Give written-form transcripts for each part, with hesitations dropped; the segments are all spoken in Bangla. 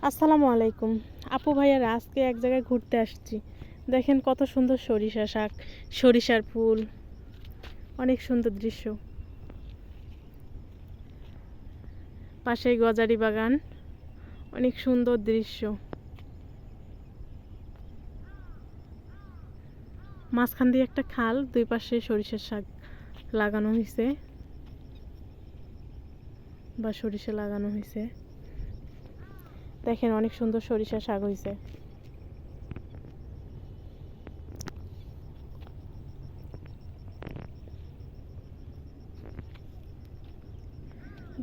আসসালামু আলাইকুম আপু ভাইয়ারা, আজকে এক জায়গায় ঘুরতে আসছি। দেখেন কত সুন্দর সরিষা শাক, সরিষার ফুল, অনেক সুন্দর দৃশ্য। পাশেই গজারি বাগান, অনেক সুন্দর দৃশ্য। মাঝখান দিয়ে একটা খাল, দুই পাশে সরিষার শাক লাগানো হয়েছে বা সরিষা লাগানো হয়েছে। দেখেন অনেক সুন্দর সরিষা শাক হয়েছে।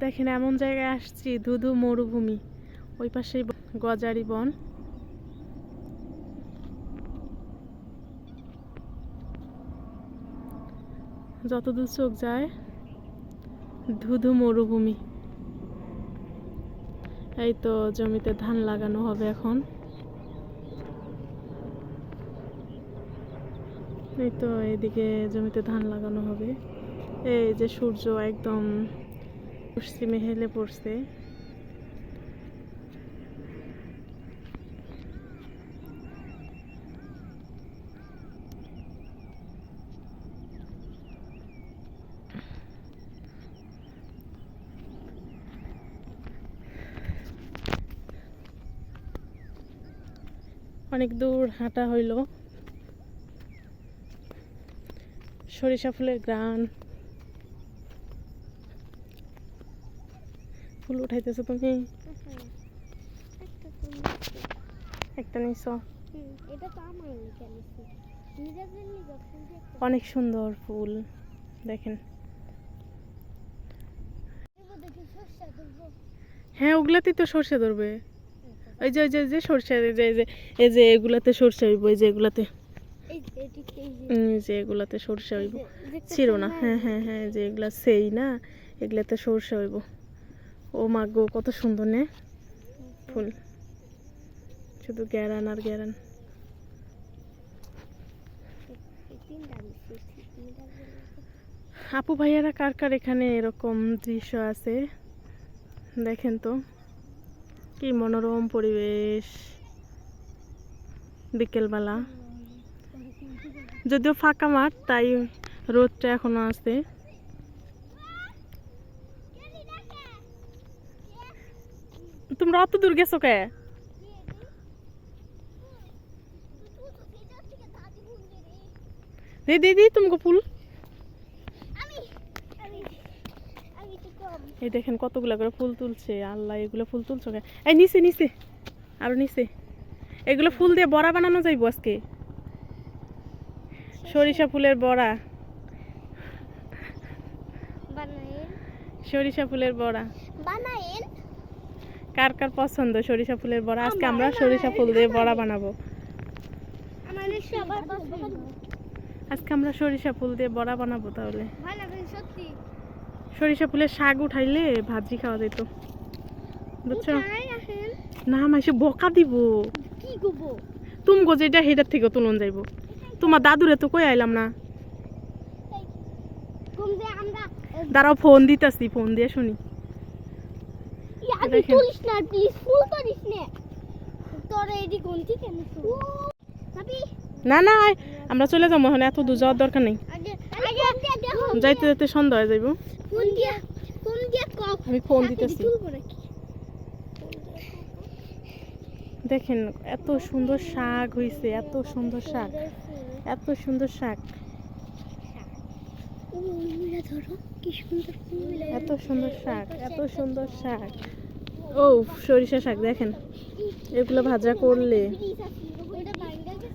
দেখেন এমন জায়গায় আসছি, ধুধু মরুভূমি, ওই পাশে গজারি বন। যতদূর চোখ যায় ধুধু মরুভূমি। এই তো জমিতে ধান লাগানো হবে এখন। এই তো এদিকে জমিতে ধান লাগানো হবে। এই যে সূর্য একদম পশ্চিমে হেলে পড়ছে। অনেক দূর হাঁটা হইল। সরিষা ফুলের গ্রান। ফুল উঠাইতেছো তুমি? একটা নিছ? অনেক সুন্দর ফুল দেখেন। হ্যাঁ, ওগুলাতেই তো সরষে ধরবে। ওই যে যে সরষে, এই যে এগুলাতে সরষে হইব, এই যে এগুলাতে, যে এগুলাতে সরষে হইব। ছিল না? হ্যাঁ হ্যাঁ হ্যাঁ, যে এগুলা সেই না, এগুলাতে সরষে হইব। ও মা গো, কত সুন্দর নে ফুল, শুধু গ্যারান আর গ্যারান। আপু ভাইয়ারা, কার কার এখানে এরকম দৃশ্য আছে? দেখেন তো কি মনোরম পরিবেশ। বিকেলবেলা, যদিও ফাঁকা মাঠ, তাই রোদটা এখনো আছে। তোমরা অত দূর গেছো কে? দিদি তোমাকে ফুল। এই দেখেন কতগুলা করে ফুল তুলছে। আল্লাহ, এগুলো ফুল তুলছো কে? এই নিচে নিচে, আরো নিচে। এগুলো ফুল দিয়ে বড়া বানানো যাইব আজকে। সরিষা ফুলের বড়া, সরিষা ফুলের বড়া বানাইন। কার কার পছন্দ সরিষা ফুলের বড়া? আজকে আমরা সরিষা ফুল দিয়ে বড়া বানাবো। আজকে আমরা সরিষা ফুল দিয়ে বড়া বানাবো। তাহলে সরিষা ফুলের শাক উঠাইলে ভাজি খাওয়া যেত, বুঝছো? না মাসে বকা দিব। তুমি গো যেটা হেটার থেকে তুলন যাইব। তোমার দাদুরে তো কই আইলাম না। দাঁড়াও, ফোন দিতেছি, ফোন দিয়ে শুনি। না না, আমরা চলে যাবো, এখন এত দূর যাওয়ার দরকার নেই। যাইতে যাইতে সন্ধ্যা হয়ে যাইব। আমি ফোন দিতেছি। দেখেন এত সুন্দর শাক হয়েছে, এত সুন্দর শাক, এত সুন্দর শাক, এত সুন্দর শাক, এত সুন্দর শাক। ও সরিষা শাক দেখেন, এগুলো ভাজা করলে,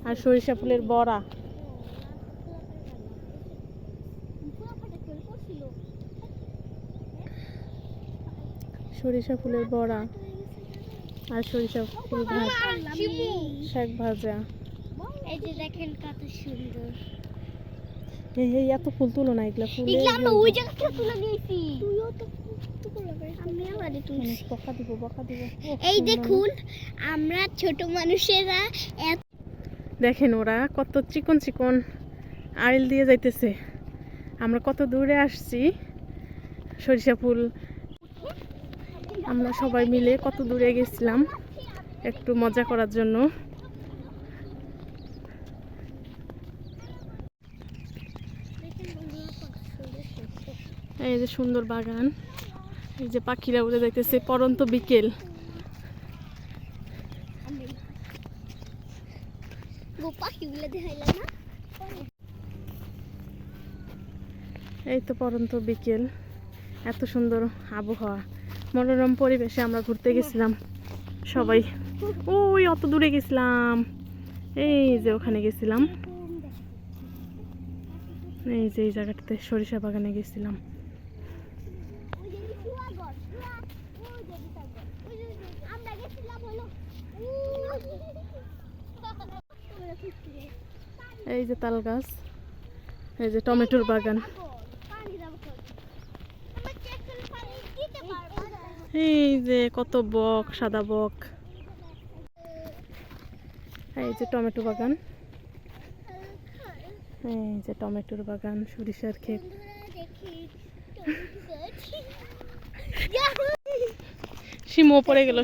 আর সরিষা ফুলের বড়া। সরিষা ফুলের বড়া আর সরিষা ফুল শাক ভাজা। এই যে দেখেন কত সুন্দর। এই এত ফুল তুলো না, এগুলা ফুল আমরা ওই জায়গা থেকে তুলে নিয়েছি। তুইও তো আমি আমারে তুলছি। বকা দিব, বকা দিব। এই দেখুন, আমরা ছোট মানুষেরা দেখেন ওরা কত চিকন চিকন আইল দিয়ে যাইতেছে। আমরা কত দূরে আসছি। সরিষা ফুল আমরা সবাই মিলে কত দূরে গেছিলাম একটু মজা করার জন্য। এই যে সুন্দর বাগান, এই যে পাখিরা উড়ে যাইতেছে, পরন্ত বিকেল। এই তো পরন্ত বিকেল, এত সুন্দর আবহাওয়া, মনোরম পরিবেশে আমরা ঘুরতে গেছিলাম সবাই। ওই অত দূরে গেছিলাম, এই যে ওখানে গেছিলাম, এই যে এই জায়গাটাতে সরিষা বাগানে গেছিলাম। এই যে তাল গাছ, এই যে টমেটোর বাগান, এই যে কত বক, সাদা বক। এই যে টমেটো বাগান, এই যে টমেটোর বাগান, সরিষার ক্ষেত। শিমও পড়ে গেল।